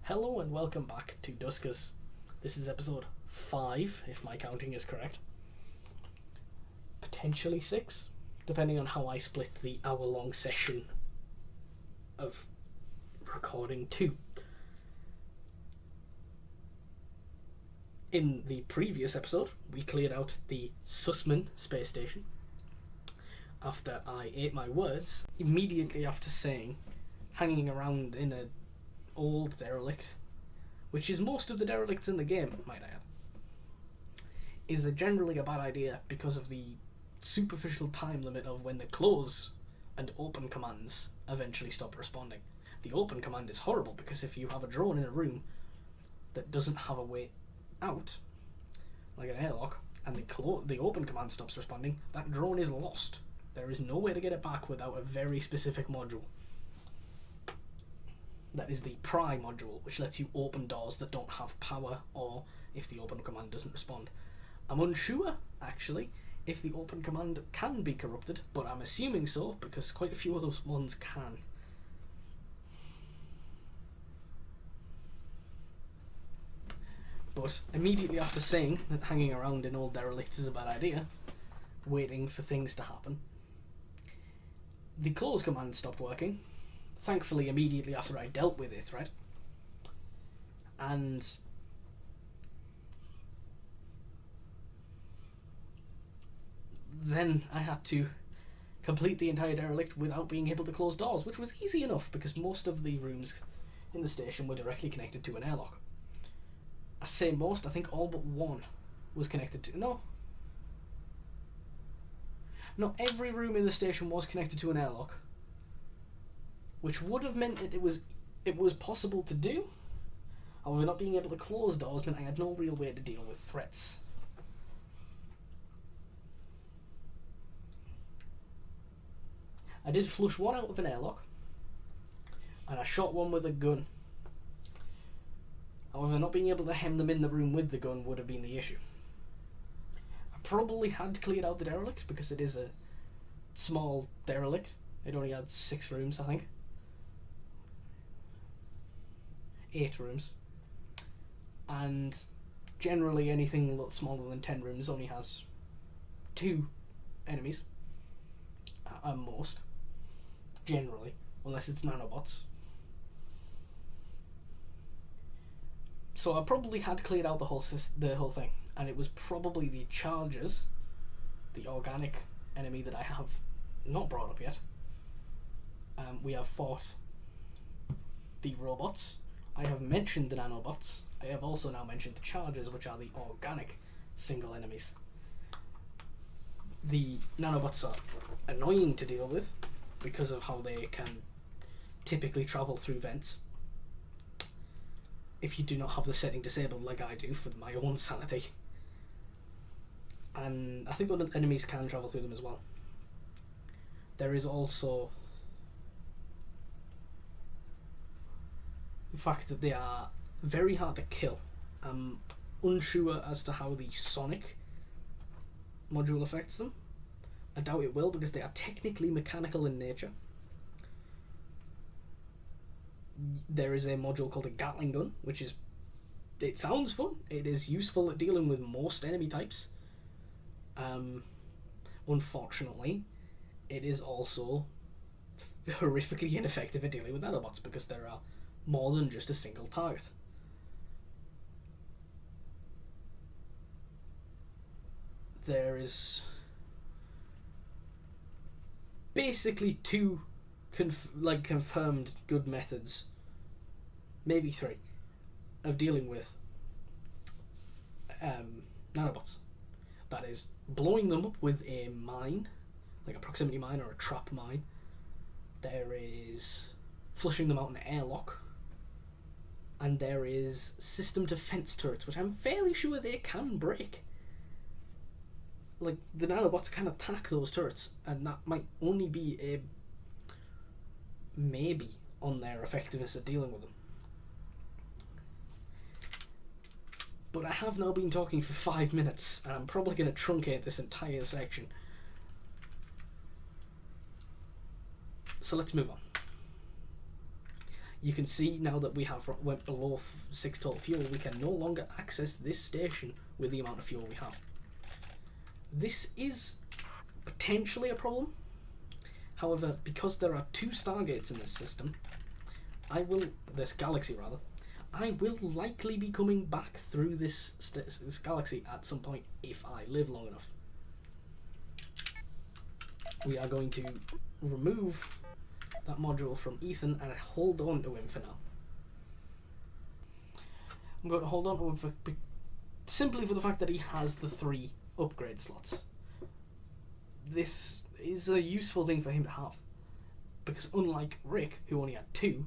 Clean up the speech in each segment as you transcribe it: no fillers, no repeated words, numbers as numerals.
Hello and welcome back to Duskers. This is episode 5, if my counting is correct. Potentially 6, depending on how I split the hour-long session of recording 2. In the previous episode, we cleared out the Sussman space station after I ate my words immediately after saying hanging around in an old derelict, which is most of the derelicts in the game, might I add, is generally a bad idea because of the superficial time limit of when the close and open commands eventually stop responding. The open command is horrible because if you have a drone in a room that doesn't have a way out, like an airlock, and the open command stops responding, that drone is lost. There is no way to get it back without a very specific module. That is the pry module, which lets you open doors that don't have power, or if the open command doesn't respond. I'm unsure, actually, if the open command can be corrupted, but I'm assuming so, because quite a few of those ones can. But immediately after saying that hanging around in old derelicts is a bad idea, waiting for things to happen, the close command stopped working, thankfully immediately after I dealt with a threat, and then I had to complete the entire derelict without being able to close doors, which was easy enough because most of the rooms in the station were directly connected to an airlock. I say most, I think all but one was connected to... No, every room in the station was connected to an airlock, which would have meant that it was possible to do. However, not being able to close doors meant I had no real way to deal with threats. I did flush one out of an airlock, and I shot one with a gun. However, not being able to hem them in the room with the gun would have been the issue. I probably had cleared out the derelict because it is a small derelict. It only had 6 rooms, I think. 8 rooms. And generally anything a lot smaller than 10 rooms only has 2 enemies at most, generally, unless it's nanobots. So I probably had cleared out the whole thing, and it was probably the chargers, the organic enemy that I have not brought up yet. We have fought the robots. I have mentioned the nanobots. I have also now mentioned the chargers, which are the organic single enemies. The nanobots are annoying to deal with because of how they can typically travel through vents if you do not have the setting disabled like I do for my own sanity. And I think other enemies can travel through them as well. There is also the fact that they are very hard to kill. I'm unsure as to how the sonic module affects them. I doubt it will because they are technically mechanical in nature. There is a module called a Gatling gun, which is... it sounds fun. It is useful at dealing with most enemy types. Unfortunately, it is also horrifically ineffective at dealing with nanobots because there are more than just a single target. There is basically 2 confirmed good methods, maybe 3, of dealing with nanobots. That is blowing them up with a mine, like a proximity mine or a trap mine. There is flushing them out in an airlock, and there is system defense turrets, which I'm fairly sure they can break. Like, the nanobots can attack those turrets, and that might only be a maybe on their effectiveness at dealing with them. But I have now been talking for 5 minutes, and I'm probably going to truncate this entire section. So let's move on. You can see now that we have went below 6 total fuel, we can no longer access this station with the amount of fuel we have. This is potentially a problem. However, because there are 2 stargates in this system, this galaxy rather, I will likely be coming back through this galaxy at some point if I live long enough. We are going to remove that module from Ethan and hold on to him for now. I'm going to hold on to him simply for the fact that he has the 3 upgrade slots. This is a useful thing for him to have, because unlike Rick, who only had 2,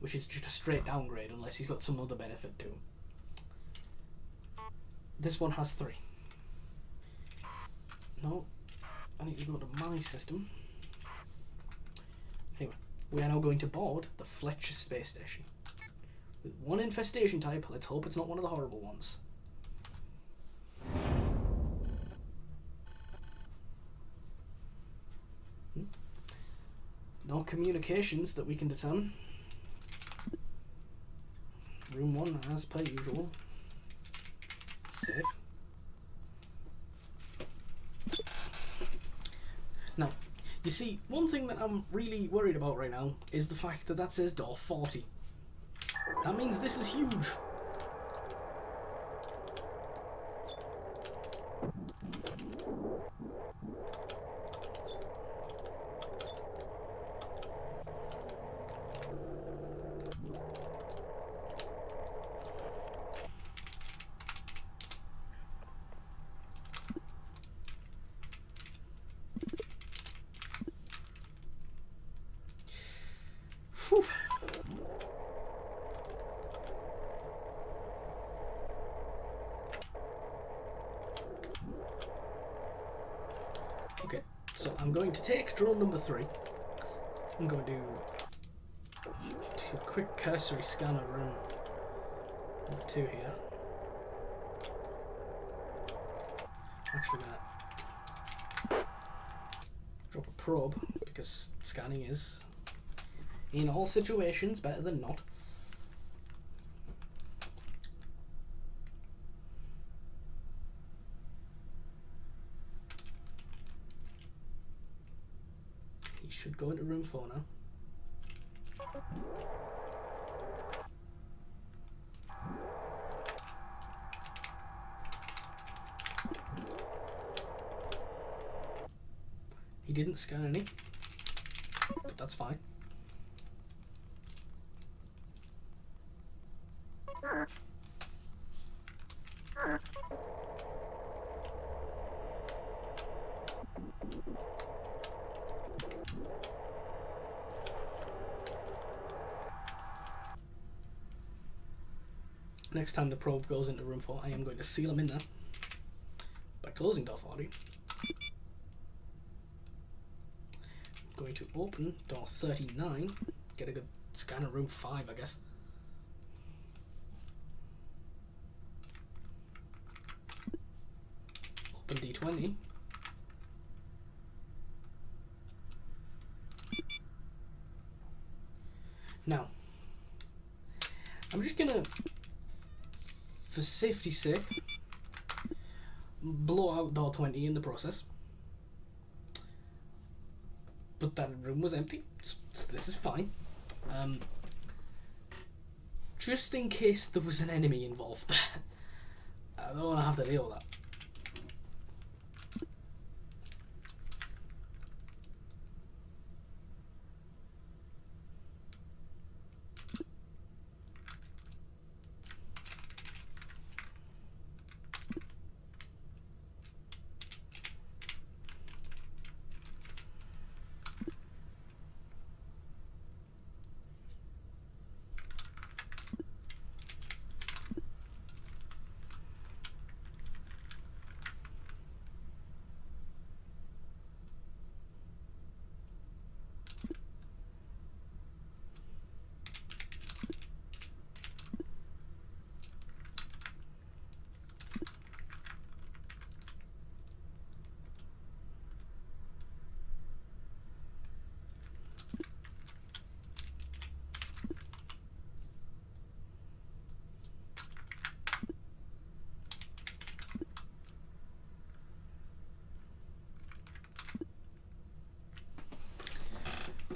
which is just a straight downgrade unless he's got some other benefit to him, this one has 3. No, I need to go to my system. Anyway, we are now going to board the Fletcher space station with 1 infestation type. Let's hope it's not one of the horrible ones. No communications that we can determine. Room 1 as per usual. Safe. Now, you see, one thing that I'm really worried about right now is the fact that that says door 40. That means this is huge. Whew. Okay, so I'm going to take drone number 3. I'm going to do a quick cursory scan of room number 2 here. I'm actually gonna drop a probe because scanning is, in all situations, better than not. He should go into room 4 now. He didn't scan any, but that's fine. Next time the probe goes into room 4, I am going to seal him in there by closing door 40. I'm going to open door 39, get a good scan of room 5, I guess. Open D20. Now, I'm just gonna, for safety's sake, blow out door 20 in the process. But that room was empty, so this is fine. Just in case there was an enemy involved there. I don't want to have to deal with that.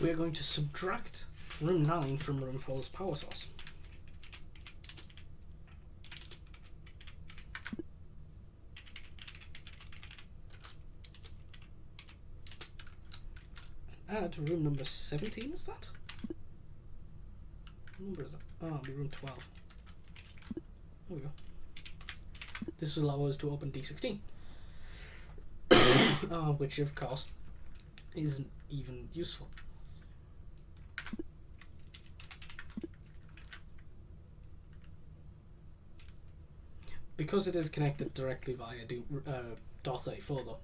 we are going to subtract room 9 from room 4's power source. Add room number 17, is that? What number is that? Oh, it'll be room 12. There we go. This will allow us to open D16. Which, of course, isn't even useful. Because it is connected directly via door 34, though.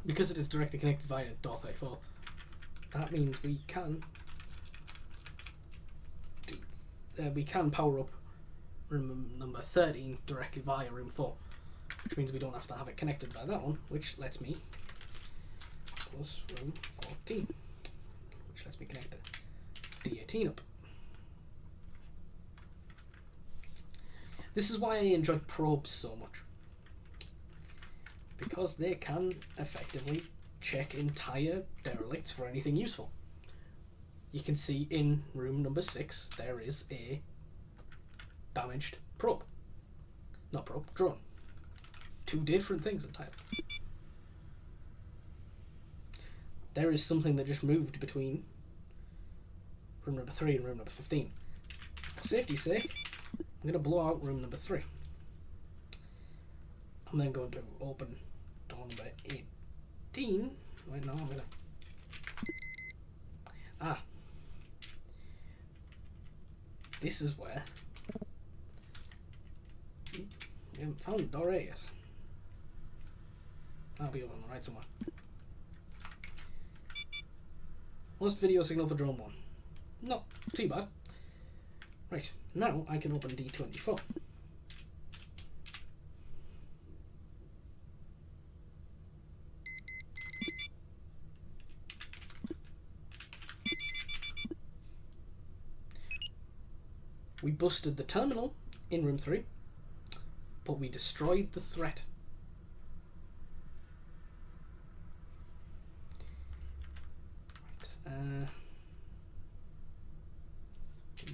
Because it is directly connected via door 34, that means we can power up room number 13 directly via room 4, which means we don't have to have it connected by that one, which lets me plus room 14, which lets me connect D18 up. This is why I enjoy probes so much, because they can effectively check entire derelicts for anything useful. You can see in room number 6 there is a damaged probe. Not probe, drone. Two different things entirely. There is something that just moved between room number 3 and room number 15. For safety's sake, I'm going to blow out room number 3. I'm then going to open door number 18. Wait, no, I'm going to... This is where... We haven't found door A yet. I'll be over on the right somewhere. Lost video signal for drone 1. Not too bad. Right, now I can open D24. We busted the terminal in room 3, but we destroyed the threat. Right, G32.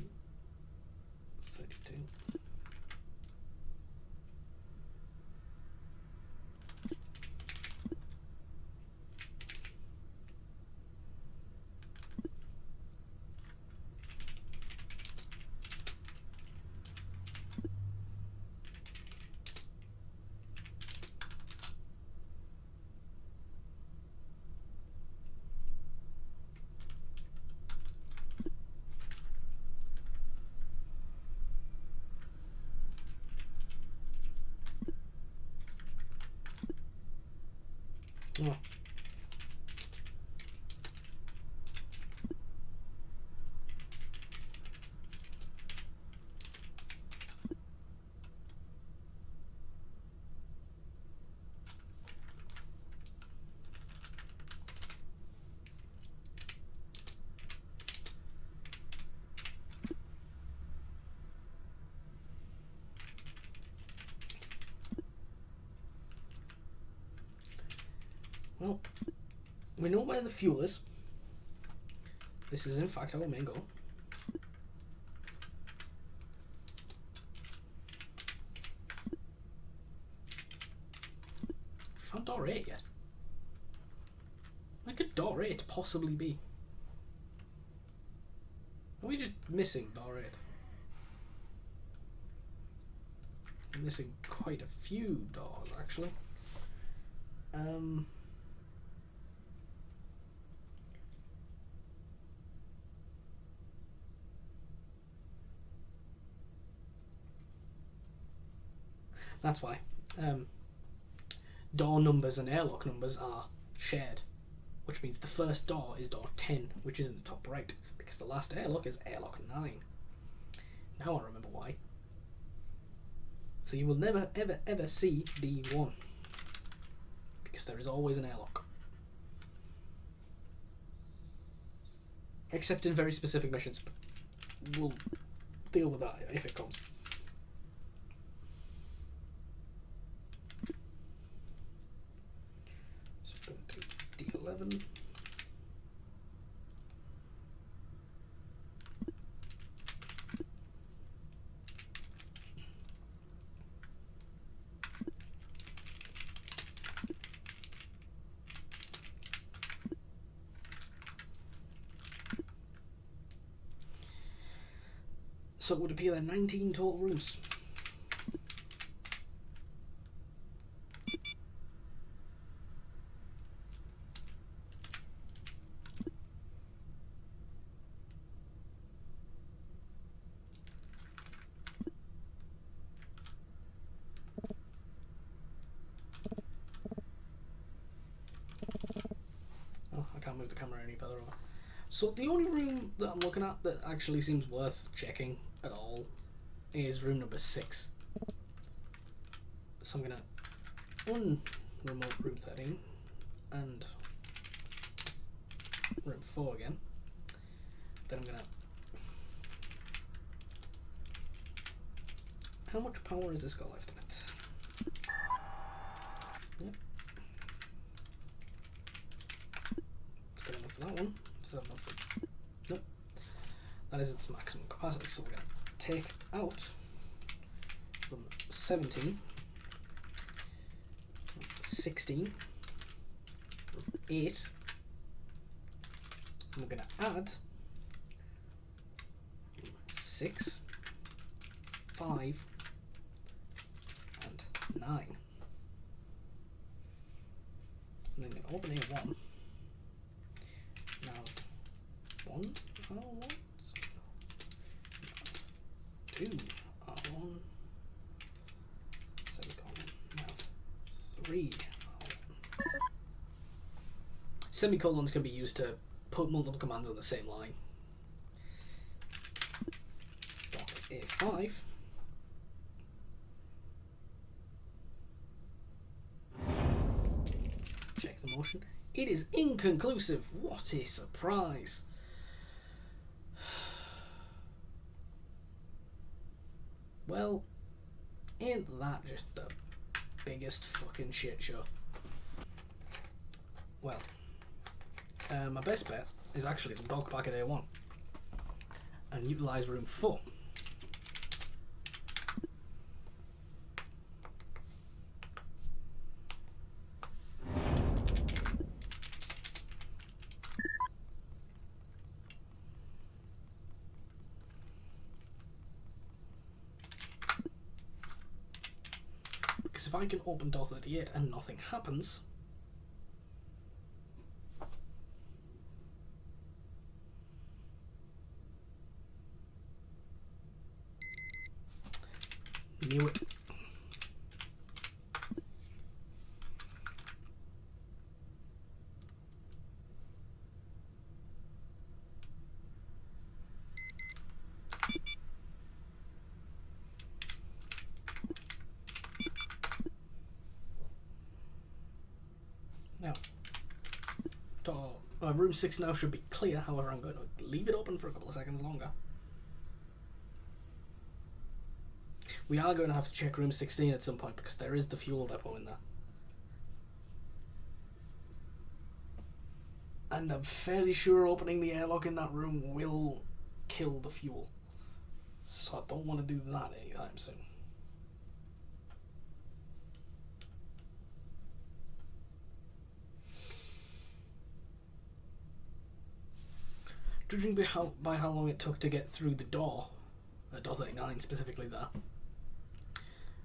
Oh. Well, we know where the fuel is. This is in fact our main goal. Found door 8 yet? Where could door 8 possibly be? Are we just missing door 8? I'm missing quite a few doors actually. That's why. Door numbers and airlock numbers are shared, which means the first door is door 10, which is in the top right, because the last airlock is airlock 9. Now I remember why. So you will never ever ever see D1, because there is always an airlock. Except in very specific missions. We'll deal with that if it comes. So go to D11. So it would appear there are 19 total rooms. Oh, I can't move the camera any further over. So the only room that I'm looking at that actually seems worth checking at all is room number 6. So I'm gonna remote room 13 and room 4 again. Then I'm gonna. How much power has this got left in it? Yep. It's good enough for that one. Does that enough for... Nope. That is its maximum capacity. So we're gonna take out room 17, room 16, room 8. And we're gonna add 6, 5, and 9. And then open A1. Now 1 R1, 2 R1, semicolon, now 3 R1. Semicolons can be used to put multiple commands on the same line. Dock A5. Check the motion. It is inconclusive. What a surprise. Well, ain't that just the biggest fucking shit show? Well, my best bet is actually to dock back at A1 and utilise room 4. Because if I can open door 38 and nothing happens, knew it. Now, room 6 now should be clear, however I'm going to leave it open for a couple of seconds longer. We are going to have to check room 16 at some point because there is the fuel depot in there. And I'm fairly sure opening the airlock in that room will kill the fuel. So I don't want to do that anytime soon. Judging by how long it took to get through the door, at door 39 specifically there,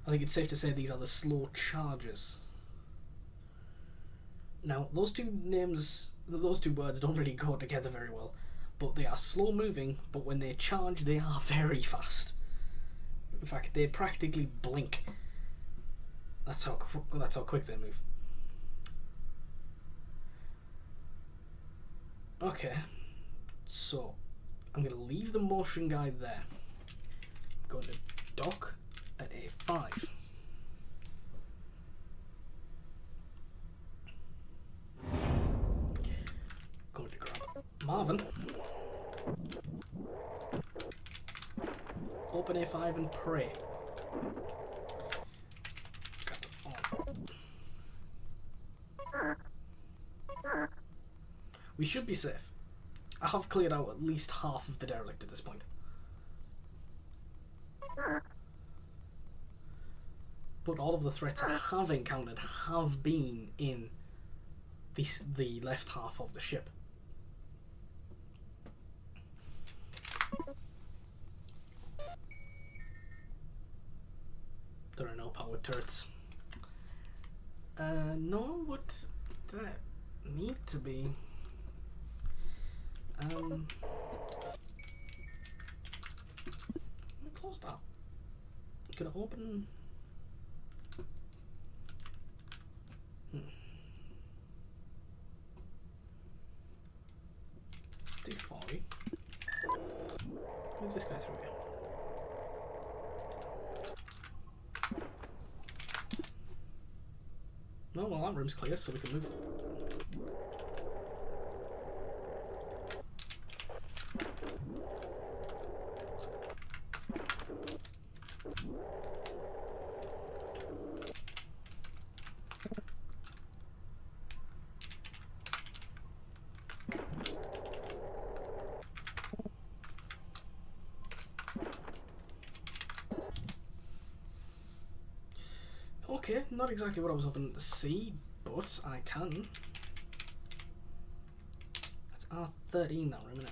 I think it's safe to say these are the slow chargers. Now, those two words don't really go together very well, but they are slow moving, but when they charge they are very fast. In fact, they practically blink. That's how quick they move. Okay, so I'm going to leave the motion guide there. I'm going to dock at A5. Going to grab Marvin. Open A5 and pray. We should be safe. I have cleared out at least half of the derelict at this point. But all of the threats I have encountered have been in the left half of the ship. There are no powered turrets. Nor would that need to be. Let me close that. Can I open? D40. Move this guy through here. No, well, that room's clear, so we can move. Okay, not exactly what I was hoping to see, but I can. That's R13, that room, innit?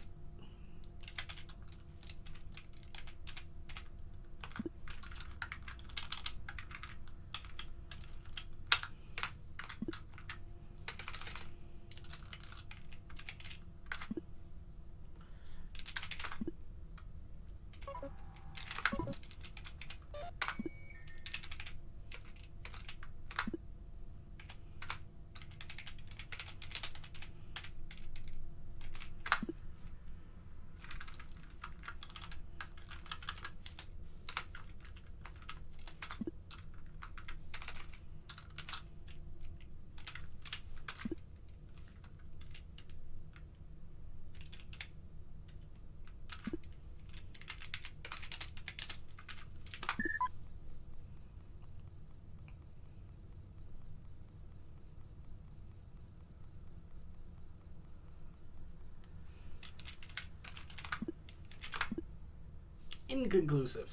Inconclusive.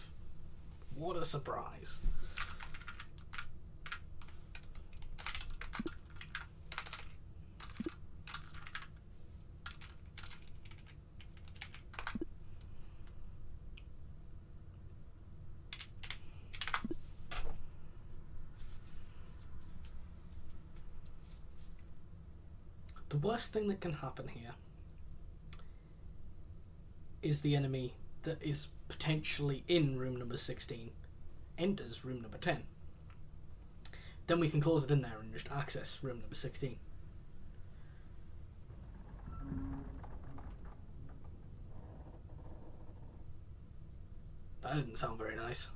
What a surprise. The worst thing that can happen here is the enemy that is potentially in room number 16 enters room number 10. Then we can close it in there and just access room number 16. That didn't sound very nice.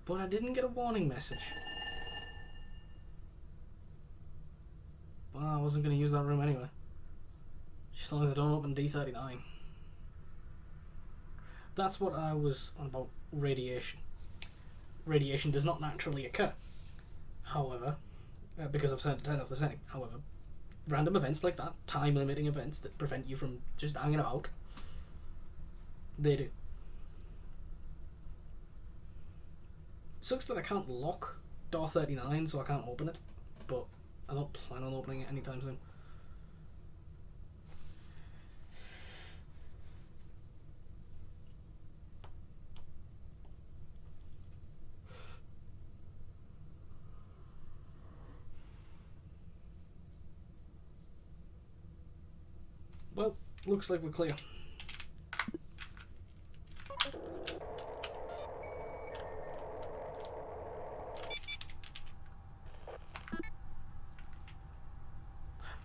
But I didn't get a warning message. Well, I wasn't going to use that room anyway. Just as long as I don't open D39. That's what I was on about radiation. Radiation does not naturally occur. However, because I've turned off the setting. However, random events like that, time-limiting events that prevent you from just hanging about, they do. Sucks that I can't lock door 39, so I can't open it, but I don't plan on opening it anytime soon. Well, looks like we're clear.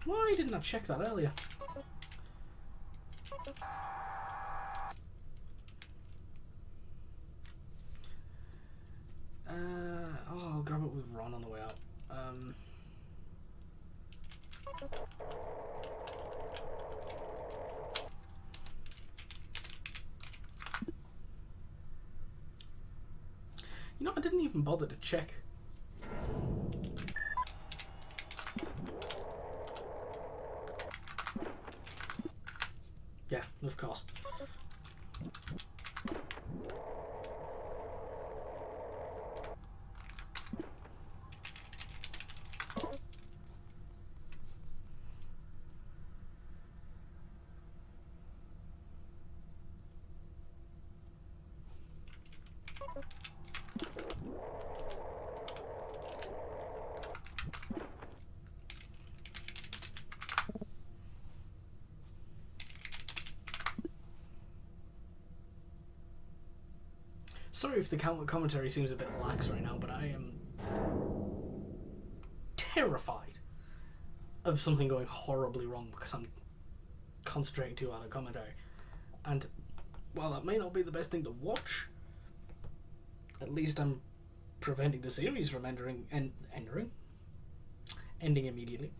Why didn't I check that earlier? Oh, I'll grab it with Ron on the way out. You know, I didn't even bother to check. Yeah, of course. Sorry if the commentary seems a bit lax right now, but I am terrified of something going horribly wrong because I'm concentrating too hard on commentary. And while that may not be the best thing to watch, at least I'm preventing the series from ending immediately.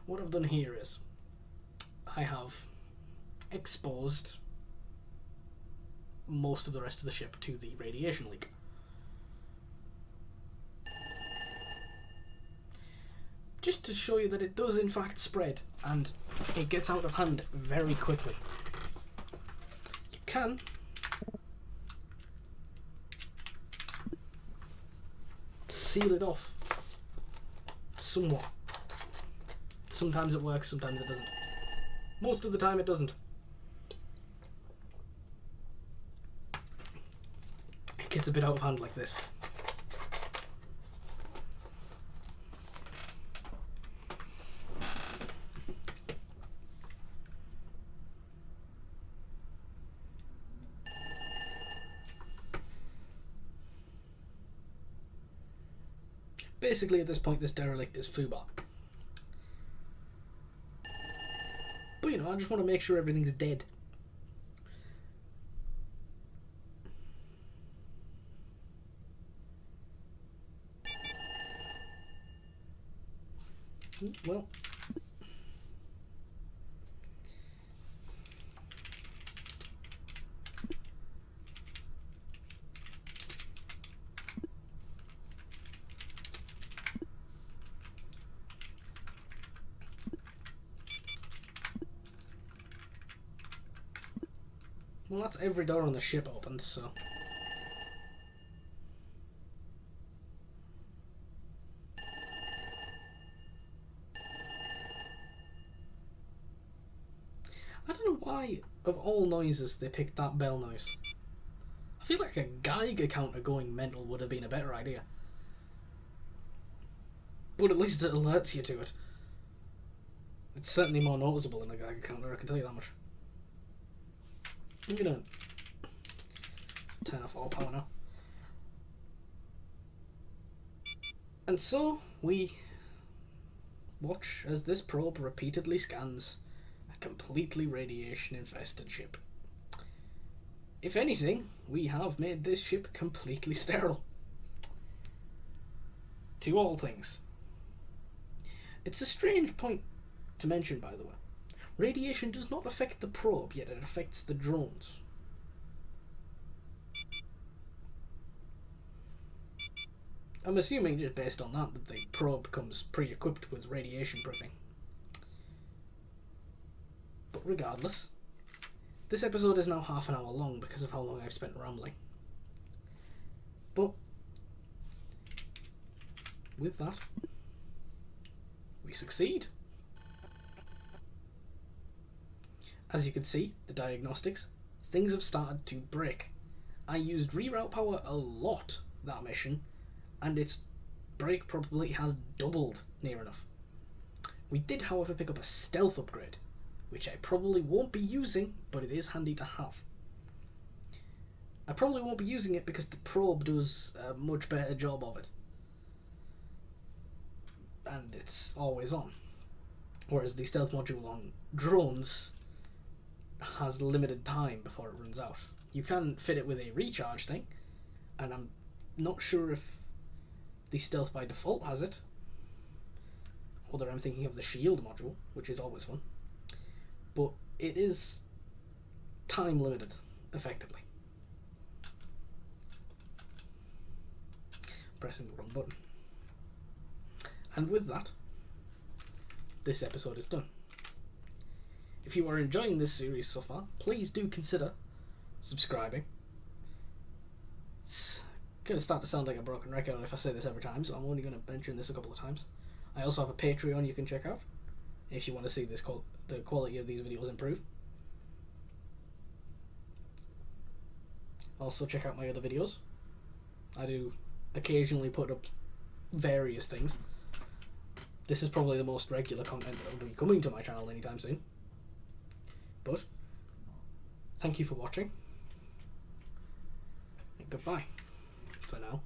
What I've done here is I have exposed most of the rest of the ship to the radiation leak. Just to show you that it does in fact spread, and it gets out of hand very quickly. You can seal it off somewhat. Sometimes it works, sometimes it doesn't. Most of the time it doesn't. It gets a bit out of hand like this. Basically at this point this derelict is foobar. But you know, I just want to make sure everything's dead. Well, that's every door on the ship opened, so. I don't know why, of all noises, they picked that bell noise. I feel like a Geiger counter going mental would have been a better idea. But at least it alerts you to it. It's certainly more noticeable than a Geiger counter, I can tell you that much. I'm gonna turn off all power now. And so, we watch as this probe repeatedly scans a completely radiation-infested ship. If anything, we have made this ship completely sterile. To all things. It's a strange point to mention, by the way. Radiation does not affect the probe, yet it affects the drones. I'm assuming, just based on that the probe comes pre-equipped with radiation proofing. But regardless, this episode is now half an hour long because of how long I've spent rambling. But with that, we succeed. As you can see, the diagnostics, things have started to break. I used reroute power a lot that mission, and its break probability has doubled near enough. We did, however, pick up a stealth upgrade, which I probably won't be using, but it is handy to have. I probably won't be using it because the probe does a much better job of it. And it's always on. Whereas the stealth module on drones has limited time before it runs out. You can fit it with a recharge thing, and I'm not sure if the stealth by default has it. Whether I'm thinking of the shield module, which is always fun. But it is time limited, effectively. Pressing the wrong button. And with that, this episode is done. If you are enjoying this series so far, please do consider subscribing. It's going to start to sound like a broken record if I say this every time, so I'm only going to mention this a couple of times. I also have a Patreon you can check out if you want to see the quality of these videos improve. Also check out my other videos. I do occasionally put up various things. This is probably the most regular content that will be coming to my channel anytime soon. But thank you for watching, and goodbye for now.